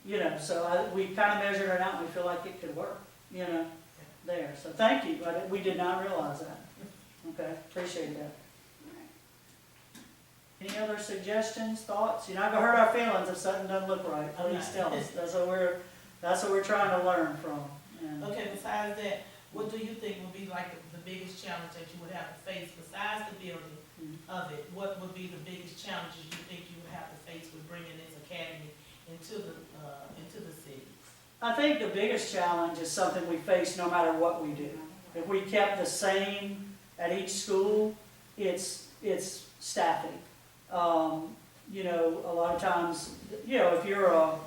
You know, so we kind of measured it out and we feel like it could work, you know, there. So thank you, but we did not realize that. Okay, appreciate that. Any other suggestions, thoughts? You're not gonna hurt our feelings if something doesn't look right. Please tell us. That's what we're trying to learn from. And Okay, besides that, what do you think would be like the biggest challenge that you would have to face besides the building of it? What would be the biggest challenges you think you would have to face with bringing this academy into the city? I think the biggest challenge is something we face no matter what we do. If we kept the same at each school, it's staffing. You know, a lot of times, you know, if you're a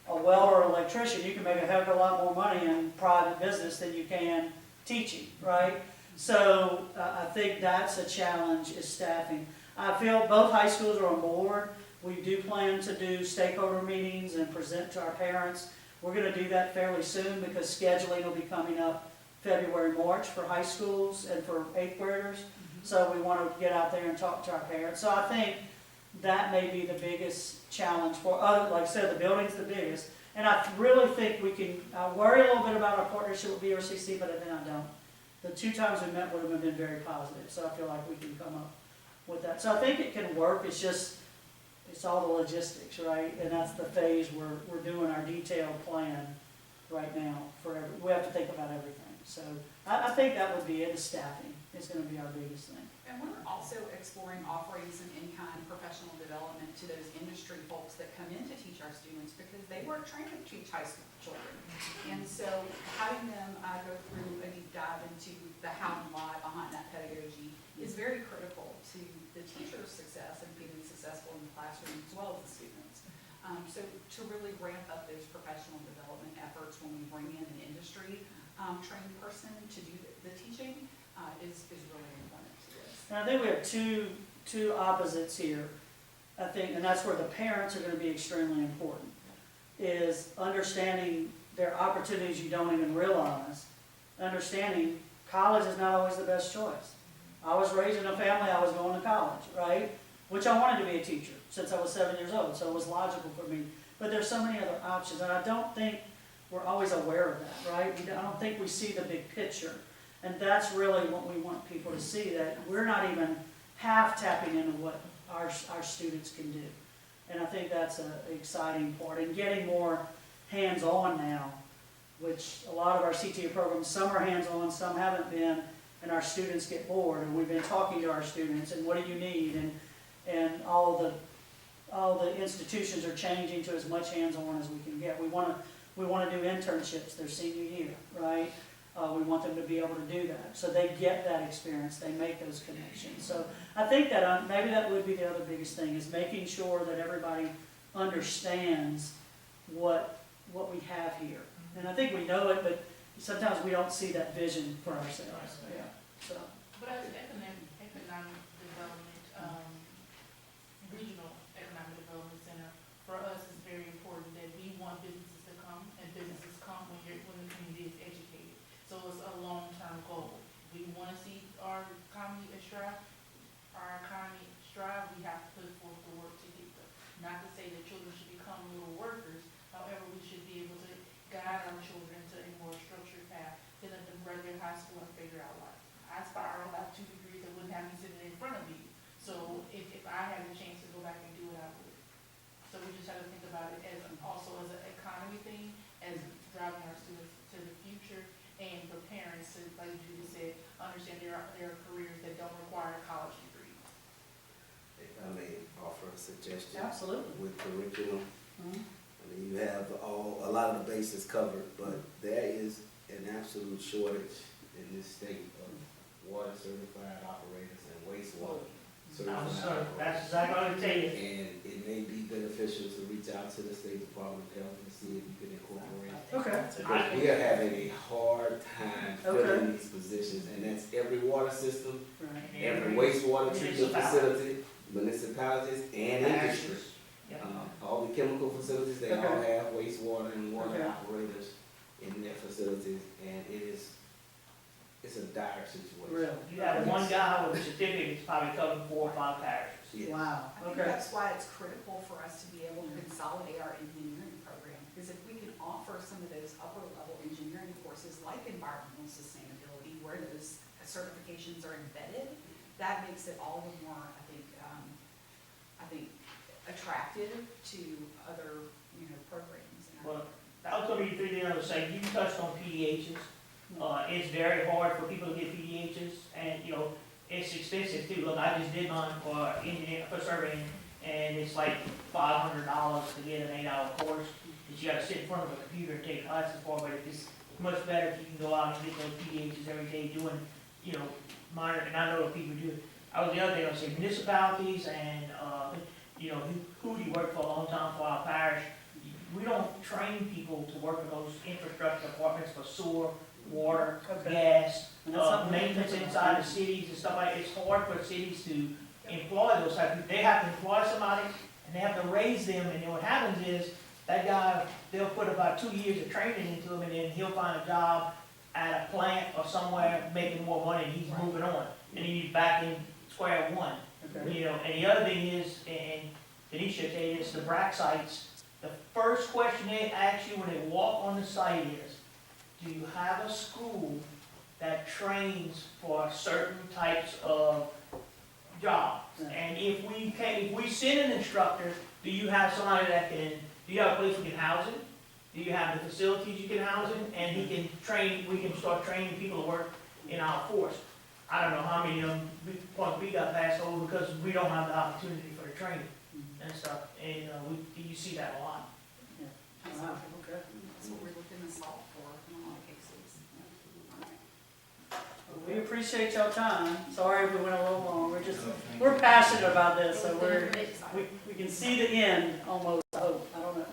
welder or electrician, you can make a heck of a lot more money in private business than you can teaching, right? So I think that's a challenge, is staffing. I feel both high schools are on board. We do plan to do stakeholder meetings and present to our parents. We're going to do that fairly soon because scheduling will be coming up February, March for high schools and for 8th graders. So we want to get out there and talk to our parents. So I think that may be the biggest challenge for other, like I said, the building's the biggest. And I really think we can, I worry a little bit about our partnership with BRCC, but then I don't. The 2 times we met with them have been very positive, so I feel like we can come up with that. So I think it can work, it's just, it's all the logistics, right? And that's the phase we're doing our detailed plan right now for we have to think about everything. So I think that would be it, is staffing. It's going to be our biggest thing. And we're also exploring offering some in-kind professional development to those industry folks that come in to teach our students because they weren't trained to teach high school children. And so having them go through a deep dive into the how and why behind that pedagogy is very critical to the teacher's success and being successful in the classroom as well as the students. So to really ramp up those professional development efforts when we bring in an industry trained person to do the teaching is really important to this. And I think we have two opposites here. I think, and that's where the parents are going to be extremely important, is understanding their opportunities you don't even realize. Understanding college is not always the best choice. I was raised in a family, I was going to college, right? Which I wanted to be a teacher since I was 7 years old, so it was logical for me. But there's so many other options, and I don't think we're always aware of that, right? I don't think we see the big picture. And that's really what we want people to see, that we're not even half tapping into what our students can do. And I think that's an exciting part. And getting more hands-on now, which a lot of our CTA programs, some are hands-on, some haven't been, and our students get bored. And we've been talking to our students, and what do you need? And all the institutions are changing to as much hands-on as we can get. We want to do internships their senior year, right? We want them to be able to do that. So they get that experience, they make those connections. So I think that maybe that would be the other biggest thing, is making sure that everybody understands what we have here. And I think we know it, but sometimes we don't see that vision for ourselves. Yeah. So. But as economic development, regional economic development center, for us it's very important that we want businesses to come, and businesses come when the community is educated. So it's a long-term goal. We want to see our economy strive. We have to put forth the work to get them. Not to say that children should become little workers. However, we should be able to guide our children to a more structured path than let them graduate high school and figure out life. I aspire to have 2 degrees that wouldn't have me sitting in front of you. So if I had the chance to go back and do it, I would. So we just have to think about it as also as an economy thing, as driving our students to the future, and for parents to, like Judy said, understand there are careers that don't require a college degree. If I may offer a suggestion. Absolutely. With curriculum, Mm-hmm. I mean, you have a lot of the bases covered, but there is an absolute shortage in this state of water certified operators and wastewater certified operators. That's exactly what I'm telling you. And it may be beneficial to reach out to the State Department of Health and see if you can incorporate. Okay. Because we are having a hard time filling these positions, and that's every water system, Right. every wastewater treatment facility, municipalities, and industry. All the chemical facilities, they all have wastewater and water operators in their facilities, and it's a dire situation. Really? You have one guy with a certificate that's probably covering 4 or 5 parishes. Wow. I think that's why it's critical for us to be able to consolidate our engineering program, because if courses like environmental sustainability, where those certifications are embedded, that makes it all the more, I think, attractive to other, programs. And Well, I was gonna be three things I was saying, you touched on PDHs. It's very hard for people to get PDHs, and, it's expensive too. Look, I just did mine for surveying, and it's like $500 to get an 8-hour course. That you gotta sit in front of a computer and take classes for, but it's much better if you can go out and get those PDHs every day doing, minor, and I know that people do it. The other thing I was saying, municipalities and, who do you work for a long time for our parish? We don't train people to work in those infrastructure departments for sewer, water, Okay. gas, And that's something- maintenance inside the cities and stuff like that. It's hard for cities to employ those type of people. They have to employ somebody and they have to raise them, and then what happens is that guy, they'll put about 2 years of training into him, and then he'll find a job at a plant or somewhere making more money, and he's moving on. And then he's back in square one. Okay. And the other thing is, and Denise should tell you, it's the BRAC sites. The first question they ask you when they walk on the site is, do you have a school that trains for certain types of jobs? Yeah. And if we send an instructor, do you have somebody that can, do you have a place we can house him? Do you have the facilities you can house him? And he can train, we can start training people to work in our force. I don't know how many of them, we got passed over because we don't have the opportunity for the training and stuff. And, you see that a lot. Wow, okay. That's what we're looking to solve for in a lot of cases. Well, we appreciate y'all time. Sorry if we went a little long. We're passionate about this, so we can see the end almost, I hope. I don't know,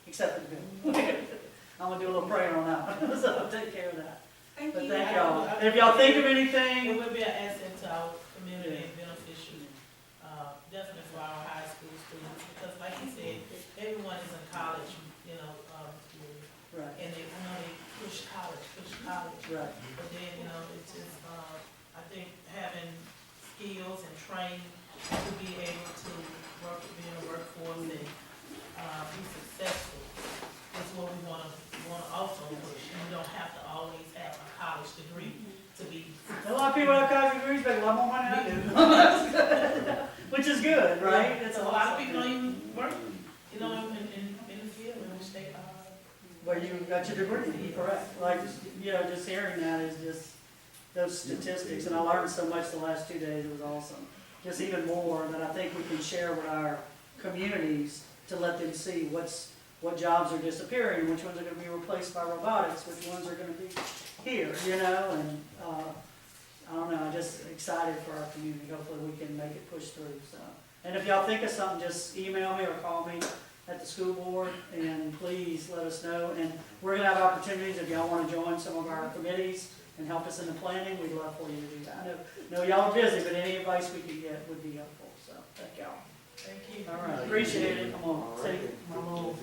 except for the good. I'm gonna do a little prayer on that one, so I'll take care of that. Thank But you. thank y'all. And if y'all think of It anything, will be an asset to our community and beneficial, definitely for our high school students, because like you said, everyone is in college, right, and they push college, right. but then, it's just, I think having skills and training to be able to work, be in a workforce and, be successful is what we wanna also push. And we don't have to always have a college degree to be. A lot of people have college degrees, but a lot more money than I do. Which is good, right? It's A lot of people don't even work, in the field in which they are. Well, you got your degree, correct. Like, just hearing that is just those statistics, and I learned so much the last 2 days, it was awesome. Just even more that I think we can share with our communities to let them see what jobs are disappearing, which ones are gonna be replaced by robotics, which ones are gonna be here, and, I don't know, I'm just excited for our community. Hopefully we can make it push through, so. And if y'all think of something, just email me or call me at the school board, and please let us know. And we're gonna have opportunities, if y'all wanna join some of our committees and help us in the planning, we'd love for you to do that. I know y'all are busy, but any advice we can get would be helpful, so, thank y'all. Thank you. All right, appreciate it, come on, say, my little,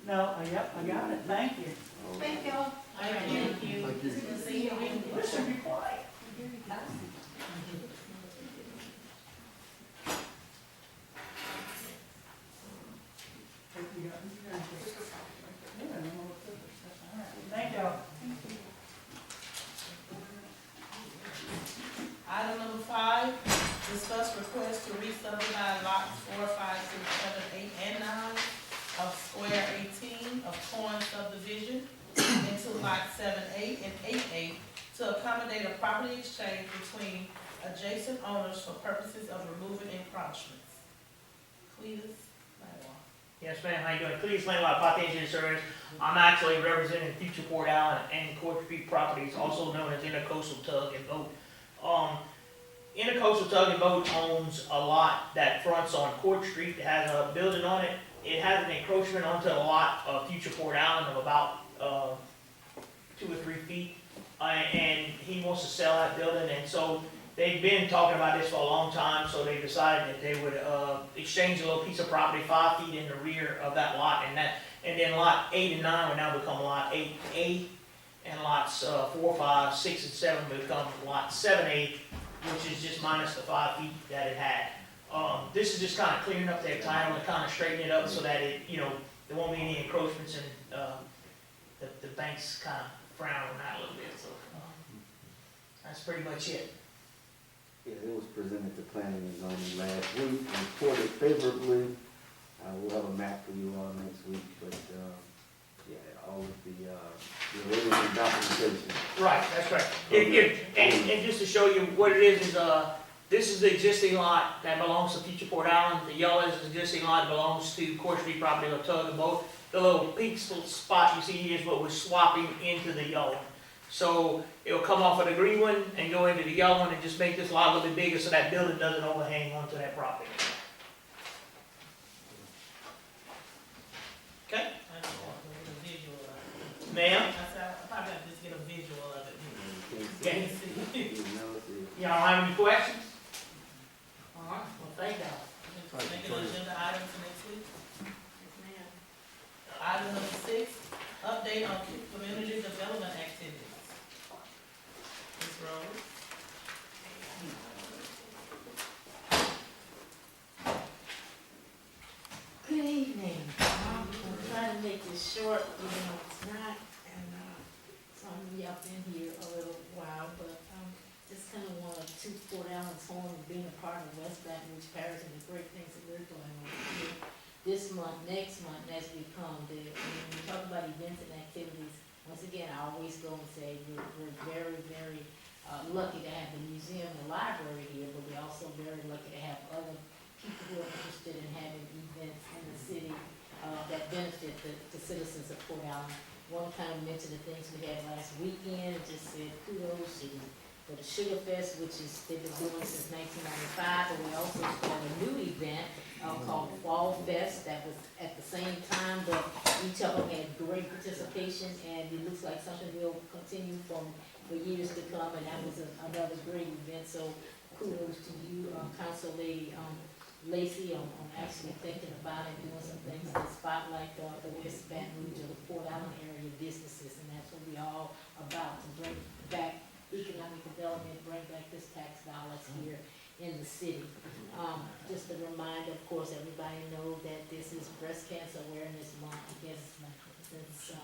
no, yep, I got it, thank you. Thank y'all. Thank you. Thank you. See you. Listen, be quiet. Thank y'all. Item number 5, discuss request to re-subdivide lots 4, 5, 6, 7, 8, and 9 of square 18 of Corn subdivision into lots 7A and 8A to accommodate a property exchange between adjacent owners for purposes of removing encroachments. Cletus, Lightwall. Yes, ma'am, how you doing? Clerice, Pot Engineering Service. I'm actually representing Future Port Allen and Court Street Properties, also known as Intercoastal Tug and Boat. Intercoastal Tug and Boat owns a lot that fronts on Court Street, that has a building on it. It has an encroachment onto a lot of Future Port Allen of about 2 or 3 feet. And he wants to sell that building, and so they've been talking about this for a long time, so they decided that they would exchange a little piece of property 5 feet in the rear of that lot, and then lot 8 and 9 would now become lot 8A, and lots 4, 5, 6, and 7 become lot 7A, which is just minus the 5 feet that it had. This is just kind of clearing up their title and kind of straightening it up so that it, there won't be any encroachments, and the banks kind of frown on that a little bit, so, that's pretty much it. Yeah, it was presented to planning and zoning last week, reported favorably. We'll have a map for you all next week, but, yeah, all of the original documentation. Right, that's right. And just to show you what it is, this is the existing lot that belongs to Future Port Island. The yellow is the existing lot that belongs to Court Street property, the tug and boat. The little pink spot you see here is what we're swapping into the yellow. So it'll come off of the green one and go into the yellow one and just make this lot a little bit bigger so that building doesn't overhang onto that property. Okay? I just want to get a visual of it. Ma'am? I said, I probably have to just get a visual of it. Okay. See. Y'all have any questions? All right, well, thank y'all. Make an agenda item for next week. Item number 6, update on community development activities. Ms. Rose? Good evening. I'm trying to make this short, it's not, and some of y'all been here a little while, but just kind of want to toot Port Allen's horn of being a part of West Baton Rouge Parish and the great things that we're doing over here. This month, next month, as we come, when we talk about events and activities, once again, I always go and say we're very, very lucky to have the museum and the library here, but we're also very lucky to have other people who are interested in having events in the city that benefit the citizens of Port Allen. One kind of mentioned the things we had last weekend, just said kudos to for the Sugar Fest, which is they've been doing since 1995, but we also started a new event called Fall Fest that was at the same time, but each of them had great participation, and it looks like something will continue for years to come, and that was another great event. So kudos to you, Council Lady Lacy, on actually thinking about it, doing some things to spotlight the West Baton Rouge or the Port Allen area businesses, and that's what we all about, to bring back economic development, bring back this tax dollars here in the city. Just a reminder, of course, everybody know that this is Breast Cancer Awareness Month. I guess since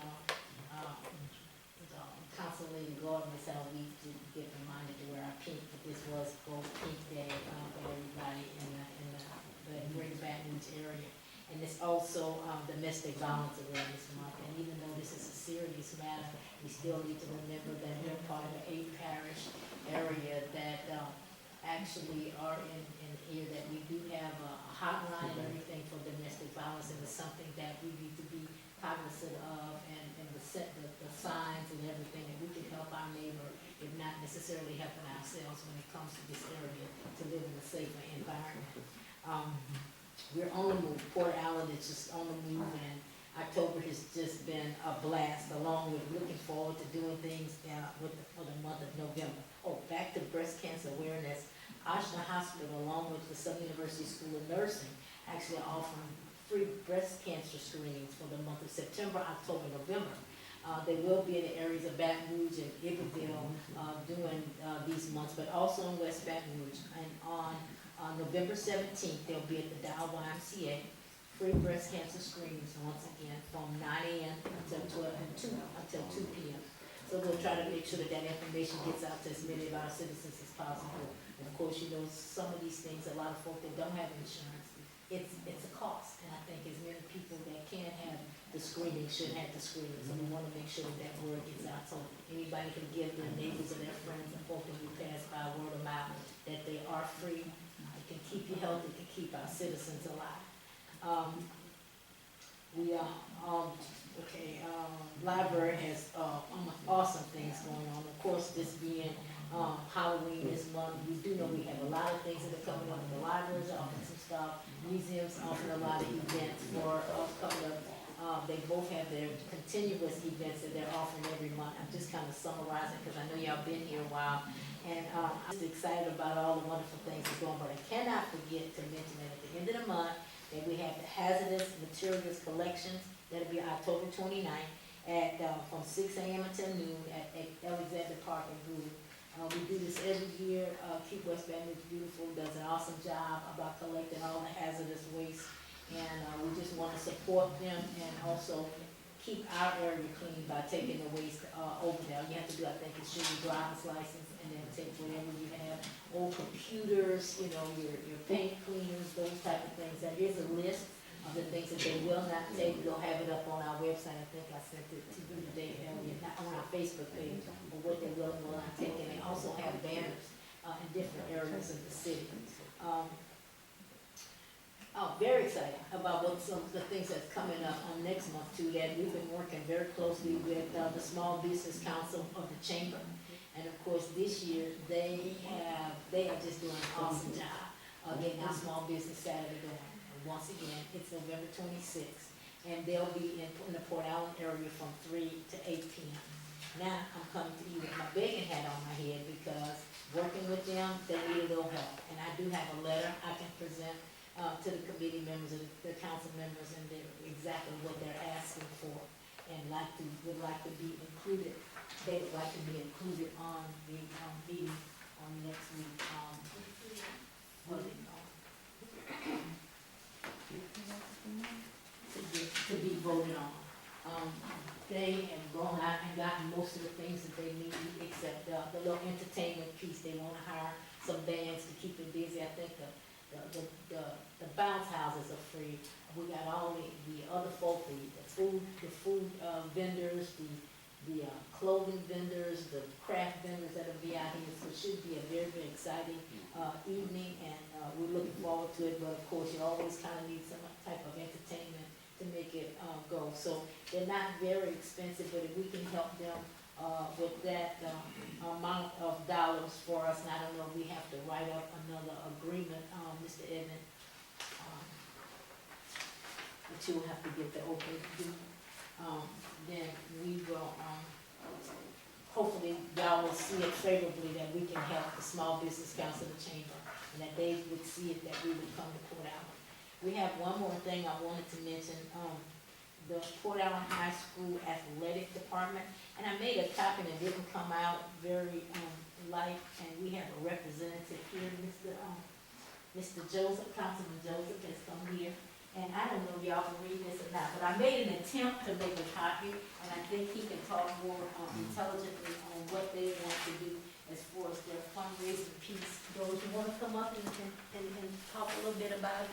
Council Lady Gordon is how we get reminded to wear our pink, but this was both Pink Day for everybody in the Greater Baton Rouge area. And it's also Domestic Violence Awareness Month. And even though this is a serious matter, we still need to remember that we're part of a parish area that actually are in here, that we do have a hotline and everything for domestic violence, and it's something that we need to be cognizant of, and the signs and everything, that we can help our neighbor, if not necessarily helping ourselves when it comes to this area, to live in a safer environment. We're on the move. Port Allen is just on the move, and October has just been a blast, along with looking forward to doing things for the month of November. Oh, back to breast cancer awareness. Ashland Hospital, along with the Southern University School of Nursing, actually offering free breast cancer screenings for the month of September, October, November. They will be in the areas of Baton Rouge and Iberville during these months, but also in West Baton Rouge. And on November 17th, they'll be at the Dow YMCA. Free breast cancer screenings once again from 9 a.m. until 2 p.m. So we'll try to make sure that information gets out to as many of our citizens as possible. And of course, you know, some of these things, a lot of folk that don't have insurance, it's a cost. And I think as many people that can have the screening should have the screening. So we want to make sure that word gets out. So anybody can give their neighbors or their friends and folk that we pass by word of mouth that they are free. It can keep you healthy, it can keep our citizens alive. Library has awesome things going on. Of course, this being Halloween this month, we do know we have a lot of things that are coming up. The libraries are offering some stuff, museums offering a lot of events for coming up. They both have their continuous events that they're offering every month. I'm just kind of summarizing because I know y'all been here a while. And I'm just excited about all the wonderful things that's going on. But I cannot forget to mention that at the end of the month, that we have the hazardous materials collections. That'll be October 29th at from 6 a.m. until noon at Alexander Park in Boone. We do this every year. Keep West Baton Rouge Beautiful does an awesome job about collecting all the hazardous waste, and we just want to support them and also keep our area clean by taking the waste, over there. You have to do, I think, it's your driver's license, and then take whatever you have, old computers, you know, your paint cleaners, those type of things. There is a list of the things that they will not take. We'll have it up on our website. I think I sent it to you today, Elliot, not on our Facebook page, or what they will and will not take. And they also have banners, in different areas of the city. Very excited about what some of the things that's coming up on next month too, that we've been working very closely with, the Small Business Council of the Chamber. And of course, this year, they are just doing an awesome job, getting our small business Saturday going. And once again, it's November 26th, and they'll be in the Port Allen area from 3 to 8 p.m. Now, I'm coming to you with my begging hat on my head, because working with them, they need a little help. And I do have a letter I can present to the committee members and the council members, and they're exactly what they're asking for, and would like to be included. They would like to be included on the meeting on next week. What do they call it? To be voted on. They have gone out and gotten most of the things that they need, except the little entertainment piece. They want to hire some bands to keep it busy. I think the bounce houses are free. We got all the other folk, the food vendors, the clothing vendors, the craft vendors that'll be out here. So it should be a very, very exciting evening, and we're looking forward to it. But of course, you always kind of need some type of entertainment to make it go. So they're not very expensive, but if we can help them with that amount of dollars for us, and I don't know if we have to write up another agreement, Mr. Edmond, but you'll have to get the okay to do. Then we will, hopefully y'all will see it favorably that we can help the Small Business Council of the Chamber, and that they would see it that we would come to Port Allen. We have one more thing I wanted to mention, the Port Allen High School Athletic Department, and I made a copy and it didn't come out very light, and we have a representative here, Mr. Joseph, Councilman Joseph has come here, and I don't know if y'all can read this or not, but I made an attempt to make a copy, and I think he can talk more intelligently on what they want to do as far as their fundraising piece goes. You want to come up and talk a little bit about it?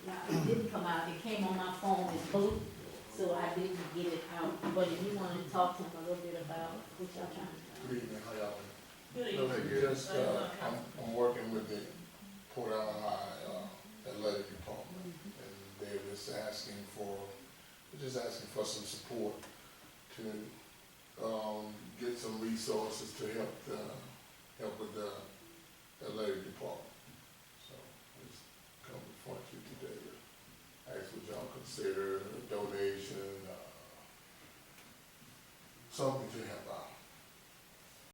Now, it didn't come out, it came on my phone, it's blue, so I didn't get it out. But if you want to talk to him a little bit about what y'all trying to do. Good evening, how y'all Good doing? evening. Just, I'm working with the Port Allen High Athletic Department, and they're just asking for some support to get some resources to help with the athletic department. So, just come before you today to ask what y'all consider a donation, something to